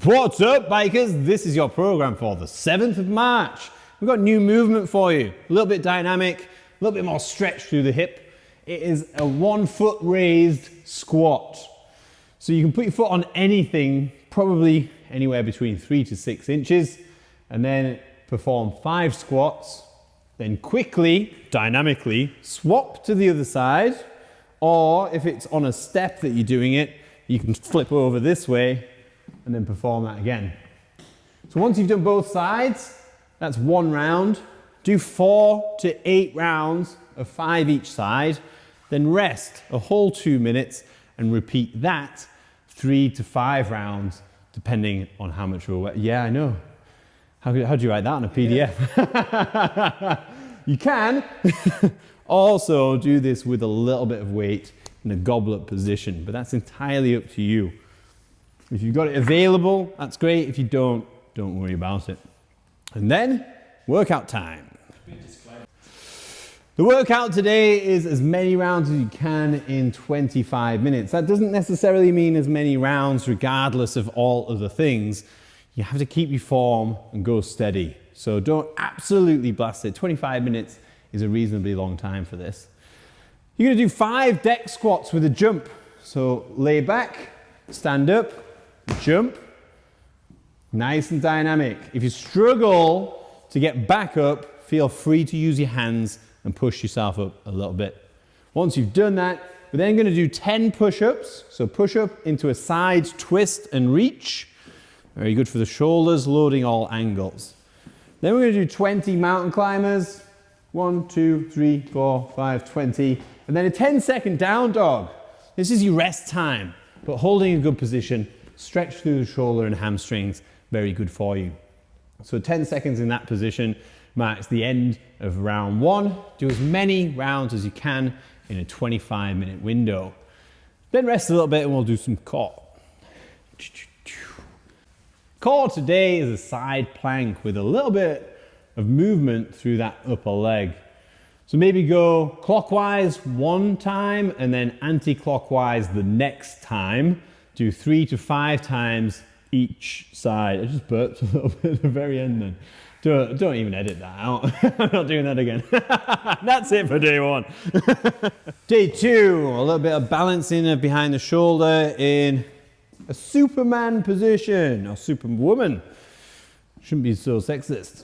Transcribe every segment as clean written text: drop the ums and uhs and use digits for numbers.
What's up, bikers? This is your program for the 7th of March. We've got new movement for you. A little bit dynamic, a little bit more stretch through the hip. It is a 1 foot raised squat. So you can put your foot on anything, probably anywhere between 3 to 6 inches, and then perform 5 squats. Then quickly, dynamically, swap to the other side. Or if it's on a step that you're doing it, you can flip over this way and then perform that again. So once you've done both sides, that's 1 round. Do 4 to 8 rounds of 5 each side, then rest a whole 2 minutes and repeat that 3 to 5 rounds, depending on how much you're wet. Yeah, I know. How do you write that on a PDF? Yeah. You can also do this with a little bit of weight in a goblet position, but that's entirely up to you. If you've got it available, that's great. If you don't worry about it. And then, workout time. The workout today is as many rounds as you can in 25 minutes. That doesn't necessarily mean as many rounds regardless of all other things. You have to keep your form and go steady. So don't absolutely blast it. 25 minutes is a reasonably long time for this. You're gonna do 5 deck squats with a jump. So lay back, stand up, jump. Nice and dynamic. If you struggle to get back up, feel free to use your hands and push yourself up a little bit. Once you've done that, we're then gonna do 10 push-ups. So push up into a side twist and reach. Very good for the shoulders, loading all angles. Then we're gonna do 20 mountain climbers. 1, 2, 3, 4, 5, 20. And then a 10-second down dog. This is your rest time, but holding a good position, stretch through the shoulder and hamstrings, very good for you. So 10 seconds in that position marks the end of round 1. Do as many rounds as you can in a 25-minute window. Then rest a little bit and we'll do some core. Core today is a side plank with a little bit of movement through that upper leg. So maybe go clockwise 1 time and then anti-clockwise the next time. Do 3 to 5 times each side. I just burped a little bit at the very end then. Don't even edit that out. I'm not doing that again. That's it for day 1. Day 2, a little bit of balancing behind the shoulder in a Superman position, or Superwoman. Shouldn't be so sexist.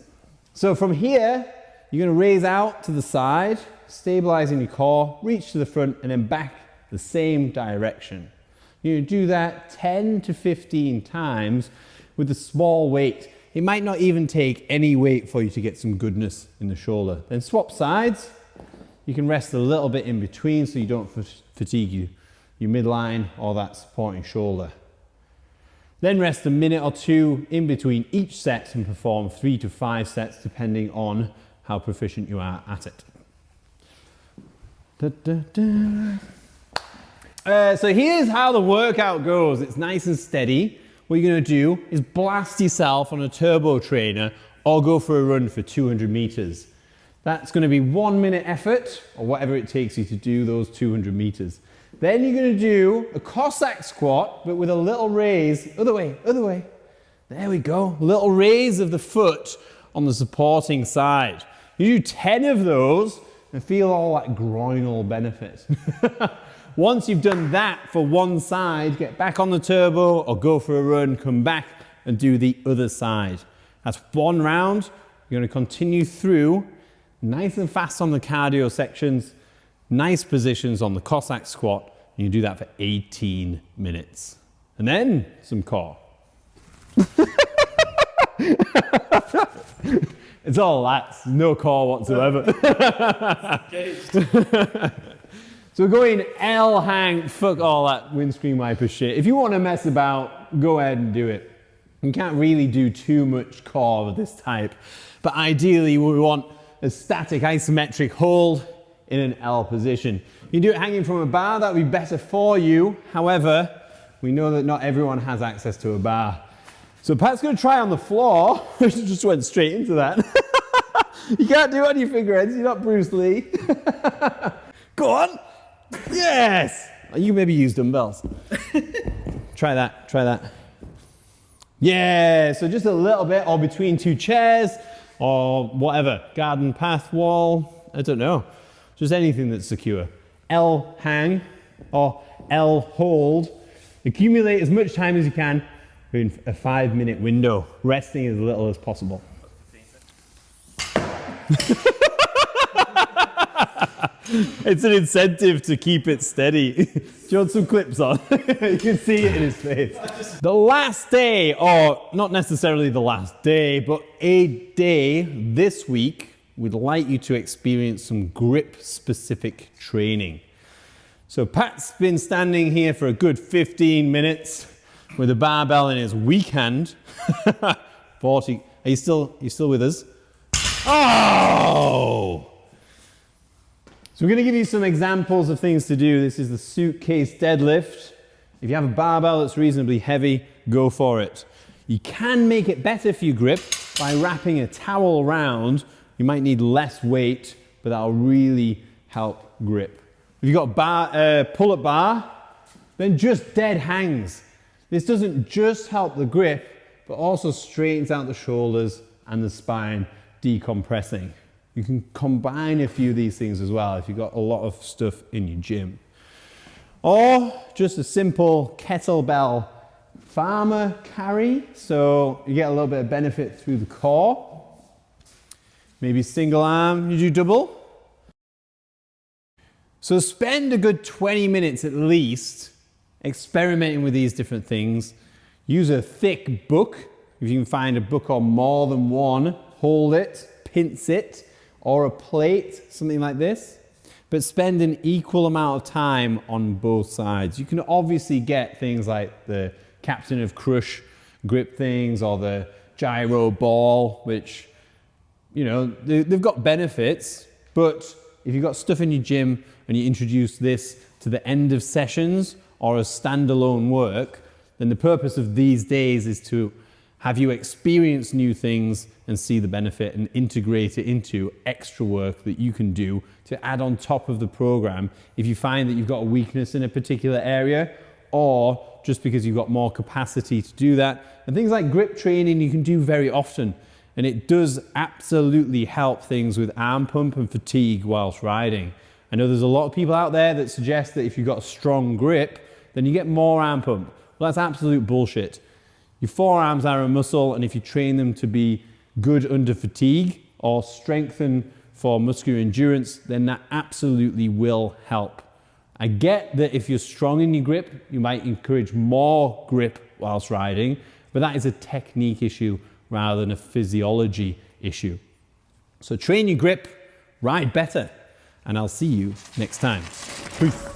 So from here, you're gonna raise out to the side, stabilizing your core, reach to the front, and then back the same direction. You're gonna do that 10 to 15 times with a small weight. It might not even take any weight for you to get some goodness in the shoulder. Then swap sides. You can rest a little bit in between so you don't fatigue your midline or that supporting shoulder. Then rest a minute or 2 in between each set and perform 3 to 5 sets depending on how proficient you are at it. So here's how the workout goes. It's nice and steady. What you're going to do is blast yourself on a turbo trainer or go for a run for 200 meters. That's going to be 1 minute effort or whatever it takes you to do those 200 meters. Then you're going to do a Cossack squat, but with a little raise. Other way, other way. There we go. A little raise of the foot on the supporting side. You do 10 of those and feel all that groinal benefit. Once you've done that for one side, get back on the turbo or go for a run, come back and do the other side. That's 1 round. You're going to continue through nice and fast on the cardio sections, nice positions on the Cossack squat, and you do that for 18 minutes. And then some core. It's all lats, no core whatsoever. So we're going L hang, fuck all that windscreen wiper shit. If you want to mess about, go ahead and do it. You can't really do too much core of this type, but ideally we want a static isometric hold in an L position. You can do it hanging from a bar, that would be better for you. However, we know that not everyone has access to a bar. So Pat's going to try on the floor. I just went straight into that. You can't do it on your figureheads, you're not Bruce Lee. Go on. Yes! You can maybe use dumbbells. Try that, try that. Yeah, so just a little bit, or between two chairs, or whatever, garden path wall, I don't know. Just anything that's secure. L hang, or L hold. Accumulate as much time as you can in a 5-minute window, resting as little as possible. It's an incentive to keep it steady. Do you want some clips on? You can see it in his face. The last day, or not necessarily the last day, but a day this week, we'd like you to experience some grip-specific training. So Pat's been standing here for a good 15 minutes with a barbell in his weak hand. 40. Are you still with us? Oh! So we're going to give you some examples of things to do. This is the suitcase deadlift. If you have a barbell that's reasonably heavy, go for it. You can make it better for your grip by wrapping a towel around. You might need less weight, but that'll really help grip. If you've got a pull-up bar, then just dead hangs. This doesn't just help the grip, but also straightens out the shoulders and the spine, decompressing. You can combine a few of these things as well if you've got a lot of stuff in your gym. Or just a simple kettlebell farmer carry, so you get a little bit of benefit through the core. Maybe single arm, you do double. So spend a good 20 minutes at least experimenting with these different things. Use a thick book. If you can find a book or more than one, hold it, pinch it, or a plate, something like this. But spend an equal amount of time on both sides. You can obviously get things like the Captain of Crush grip things or the gyro ball, which, you know, they've got benefits, but if you've got stuff in your gym and you introduce this to the end of sessions or as standalone work, then the purpose of these days is to have you experience new things and see the benefit and integrate it into extra work that you can do to add on top of the program if you find that you've got a weakness in a particular area, or just because you've got more capacity to do that. And things like grip training you can do very often, and it does absolutely help things with arm pump and fatigue whilst riding. I know there's a lot of people out there that suggest that if you've got a strong grip, then you get more arm pump. Well, that's absolute bullshit. Your forearms are a muscle, and if you train them to be good under fatigue or strengthen for muscular endurance, then that absolutely will help. I get that if you're strong in your grip, you might encourage more grip whilst riding, but that is a technique issue rather than a physiology issue. So train your grip, ride better, and I'll see you next time. Peace.